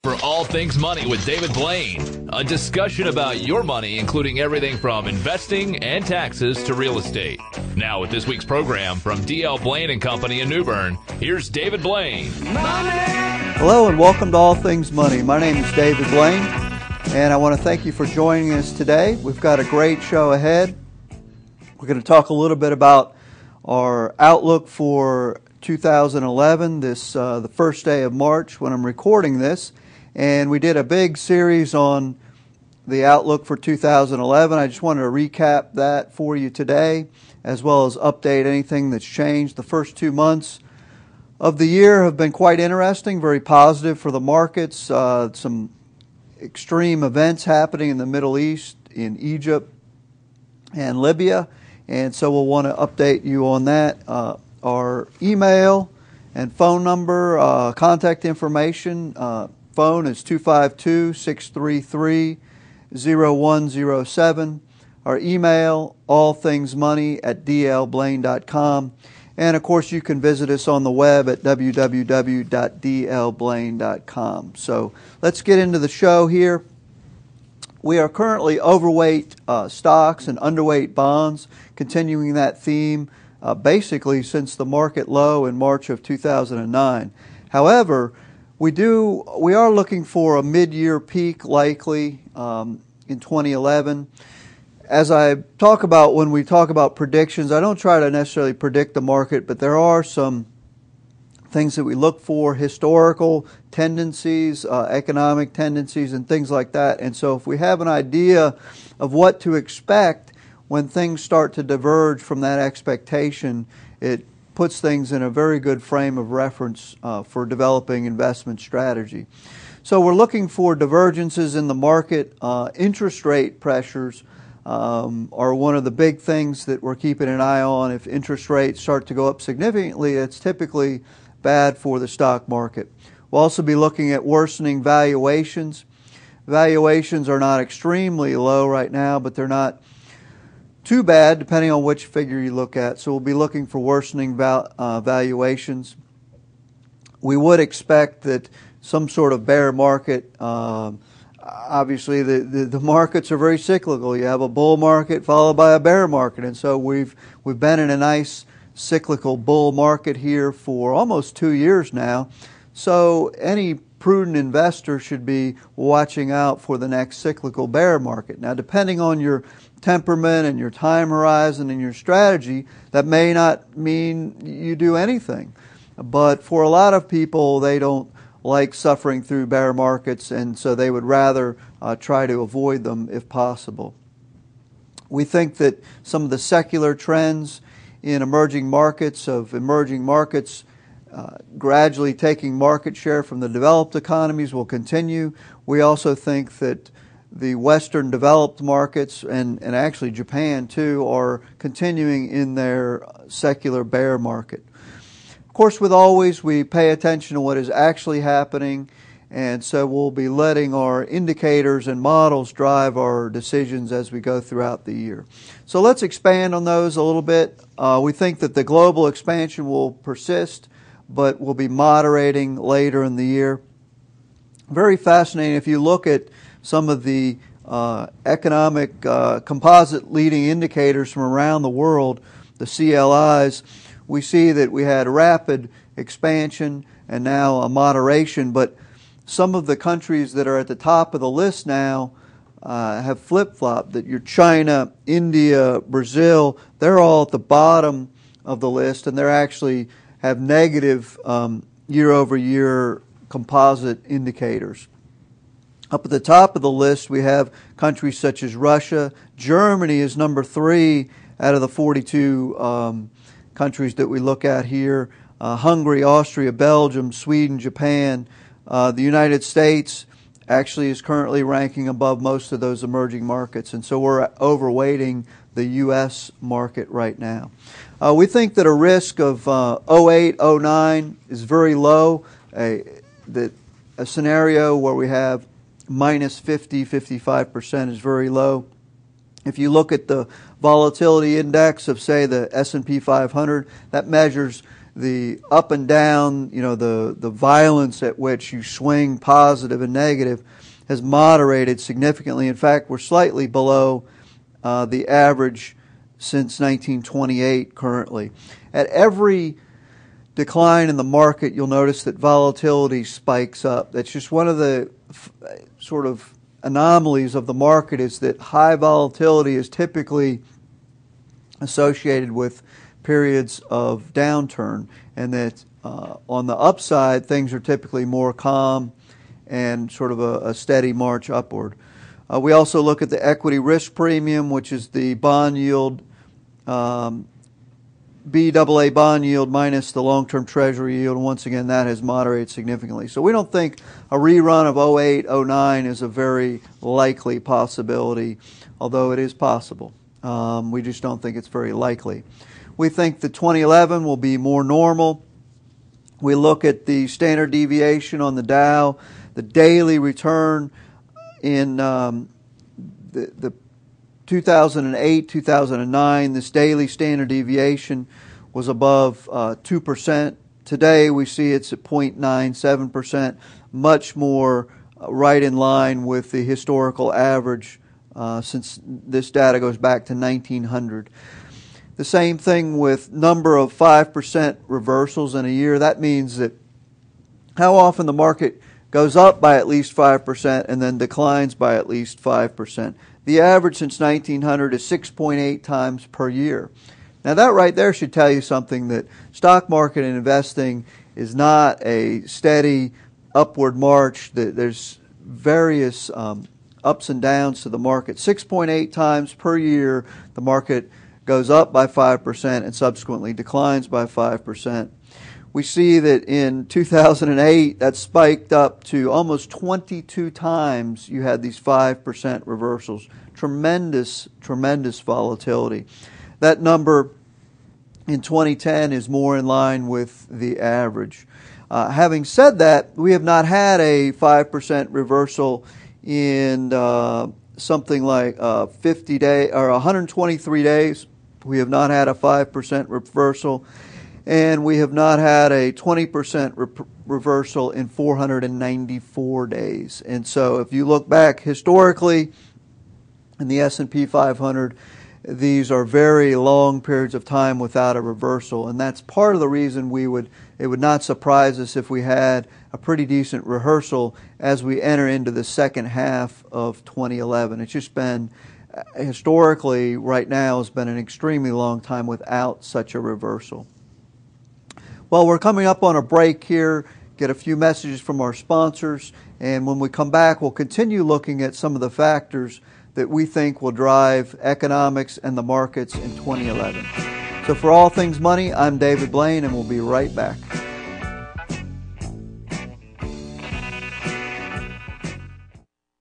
For All Things Money with David Blain, a discussion about your money, including everything from investing and taxes to real estate. Now with this week's program from D.L. Blain Company in New Bern, here's David Blain. Hello and welcome to All Things Money. My name is David Blain, and I want to thank you for joining us today. We've got a great show ahead. We're going to talk a little bit about our outlook for 2011, the first day of March when I'm recording this. And we did a big series on the outlook for 2011. I just wanted to recap that for you today, as well as update anything that's changed. The first 2 months of the year have been quite interesting, very positive for the markets. Some extreme events happening in the Middle East, in Egypt and Libya. And so we'll want to update you on that. Our email and phone number, contact information. Phone is 252-633-0107. Our email, allthingsmoney@dlblain.com. And of course, you can visit us on the web at www.dlblain.com. So let's get into the show here. We are currently overweight stocks and underweight bonds, continuing that theme basically since the market low in March of 2009. However, we are looking for a mid-year peak likely in 2011. As I talk about when we talk about predictions, I don't try to necessarily predict the market, but there are some things that we look for, historical tendencies, economic tendencies, and things like that. And so if we have an idea of what to expect when things start to diverge from that expectation, it puts things in a very good frame of reference for developing investment strategy. So we're looking for divergences in the market. Interest rate pressures are one of the big things that we're keeping an eye on. If interest rates start to go up significantly, it's typically bad for the stock market. We'll also be looking at worsening valuations. Valuations are not extremely low right now, but they're not too bad depending on which figure you look at. So we'll be looking for worsening valuations. We would expect that some sort of bear market, obviously the markets are very cyclical. You have a bull market followed by a bear market, and so we've been in a nice cyclical bull market here for almost 2 years now. So any prudent investor should be watching out for the next cyclical bear market. Now, depending on your temperament and your time horizon and your strategy, that may not mean you do anything. But for a lot of people, they don't like suffering through bear markets, and so they would rather try to avoid them if possible. We think that some of the secular trends in emerging markets gradually taking market share from the developed economies will continue. We also think that the Western developed markets, and actually Japan too, are continuing in their secular bear market. Of course, we pay attention to what is actually happening, and so we'll be letting our indicators and models drive our decisions as we go throughout the year. So let's expand on those a little bit. We think that the global expansion will persist, but will be moderating later in the year. Very fascinating if you look at some of the economic composite leading indicators from around the world, the CLIs. We see that we had rapid expansion and now a moderation, but some of the countries that are at the top of the list now have flip-flopped. That your China, India, Brazil, they're all at the bottom of the list, and they're actually have negative year-over-year composite indicators. Up at the top of the list, we have countries such as Russia. Germany is number 3 out of the 42 countries that we look at here. Hungary, Austria, Belgium, Sweden, Japan. The United States actually is currently ranking above most of those emerging markets, and so we're overweighting the U.S. market right now. We think that a risk of 08, 09 is very low. That a scenario where we have minus 50, 55% is very low. If you look at the volatility index of, say, the S&P 500, that measures the up and down, the violence at which you swing positive and negative has moderated significantly. In fact, we're slightly below the average since 1928 currently. At every decline in the market, you'll notice that volatility spikes up. That's just one of the sort of anomalies of the market, is that high volatility is typically associated with periods of downturn, and that on the upside things are typically more calm and sort of a steady march upward. We also look at the equity risk premium, which is the bond yield, BAA bond yield minus the long-term treasury yield, and once again that has moderated significantly. So we don't think a rerun of 08, 09 is a very likely possibility, although it is possible. We just don't think it's very likely. We think that 2011 will be more normal. We look at the standard deviation on the Dow, the daily return in the 2008, 2009, this daily standard deviation was above 2%. Today we see it's at 0.97%, much more right in line with the historical average since this data goes back to 1900. The same thing with number of 5% reversals in a year. That means that how often the market goes up by at least 5% and then declines by at least 5%. The average since 1900 is 6.8 times per year. Now that right there should tell you something, that stock market and investing is not a steady upward march. There's various ups and downs to the market. 6.8 times per year the market goes up by 5% and subsequently declines by 5%. We see that in 2008 that spiked up to almost 22 times you had these 5% reversals. Tremendous, tremendous volatility. That number in 2010 is more in line with the average. Having said that, we have not had a 5% reversal in something like 50 days or 123 days. We have not had a 5% reversal, and we have not had a 20% reversal in 494 days. And so if you look back historically in the S&P 500, these are very long periods of time without a reversal, and that's part of the reason it would not surprise us if we had a pretty decent reversal as we enter into the second half of 2011. It's just been, historically, right now has been an extremely long time without such a reversal. Well, we're coming up on a break here, get a few messages from our sponsors, and when we come back, we'll continue looking at some of the factors that we think will drive economics and the markets in 2011. So for All Things Money, I'm David Blain, and we'll be right back.